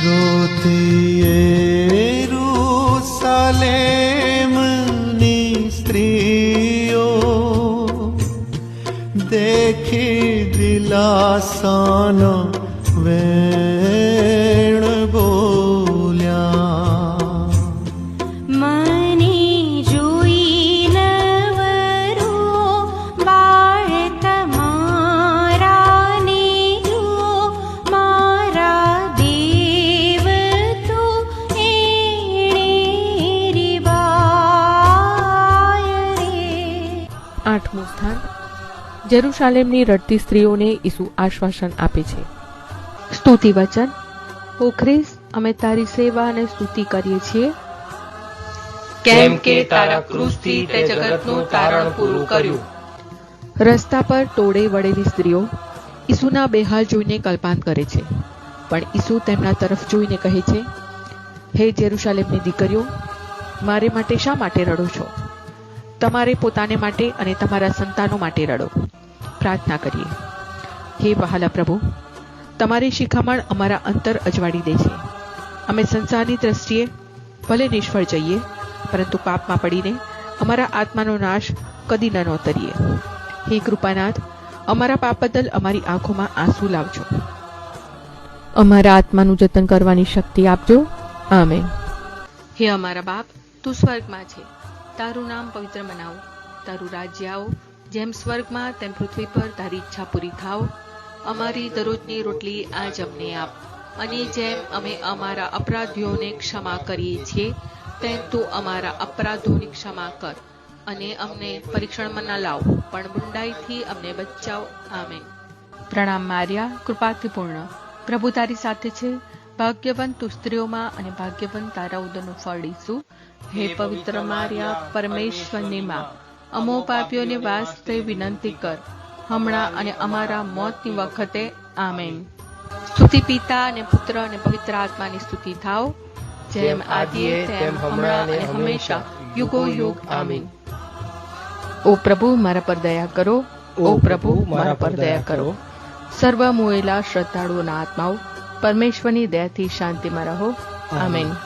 રોતી યરૂશલેમની સ્ત્રીઓ દેખી દિલાસાનો વેણ બોલ્યા. મને જોઈ નવરો બાળ તમારાને જો મારા દેવ તો એણે રીબાય રે. 8મું સ્થાન. જેરુશાલેમની રડતી સ્ત્રીઓને ઈસુ આશ્વાસન આપે છે. સ્તુતિ વચન. ઓ ખ્રિસ્ત, અમે તારી સેવા અને સ્તુતિ કરીએ છીએ, કેમ કે તારા ક્રૂસથી તે જગતનું તારણ પૂરું કર્યું. રસ્તા પર ટોળે વળેલી સ્ત્રીઓ ઈસુના બેહાલ જોઈને કલ્પાંત કરે છે, પણ ઈસુ તેમના તરફ જોઈને કહે છે, હે જેરુશાલેમની દીકરીઓ, મારે માટે શા માટે રડો છો? તમારે પોતાને માટે અને તમારા સંતાનો માટે રડો. પ્રાર્થના કરીએ. હે વહાલા પ્રભુ, તમારી શિખામણ અમારા અંતર અજવાળી દે છે. અમે સંસારની દ્રષ્ટિએ ભલે નિષ્ફળ જઈએ, પરંતુ પાપમાં પડીને અમારા આત્માનો નાશ કદી ન નોતરીએ. હે કૃપાનાથ, અમારા પાપ બદલ અમારી આંખોમાં આંસુ લાવજો. અમારા આત્માનું જતન કરવાની શક્તિ આપજો. આમેન. હે અમારા બાપ, તું સ્વર્ગમાં છે, તારું નામ પવિત્ર મનાવો. તારું રાજ્ય આવો, જેમ સ્વર્ગમાં તેમ પૃથ્વી પર તારી ઈચ્છા પૂરી થાવ. અમારી દરરોજની રોટલી આજ અમને આપ, અને જેમ અમે અમારા અપરાધીઓને ક્ષમા કરીએ છીએ, તેમ તું અમારા અપરાધોની ક્ષમા કર, અને અમને પરીક્ષણમાં ન લાવ, પણ બુંડાઈથી અમને બચાવ. આમેન. પ્રણામ મારિયા, કૃપાથી પૂર્ણ, પ્રભુ તારી સાથે છે. ભાગ્યવંત તું સ્ત્રીઓમાં, અને ભાગ્યવંત તારા ઉદરનું ફળ ઈસુ. હે પવિત્ર મારિયા, પરમેશ્વરની માં, અમો પાપીઓને વાસ્તે વિનંતી કર, હમણાં અને અમારા મોતની વખતે. આમેન. સ્તુતિ પિતા અને પુત્ર અને પવિત્ર આત્માની સ્તુતિ થાવ, જેમ આદિએ તેમ હમણાં અને હંમેશા યુગો યુગ. આમીન. ઓ પ્રભુ, મારા પર દયા કરો. ઓ પ્રભુ, મારા પર દયા કરો. સર્વ મુએલા શ્રદ્ધાળુઓના આત્માઓ પરમેશ્વરની દયાથી શાંતિમાં રહો. આમીન.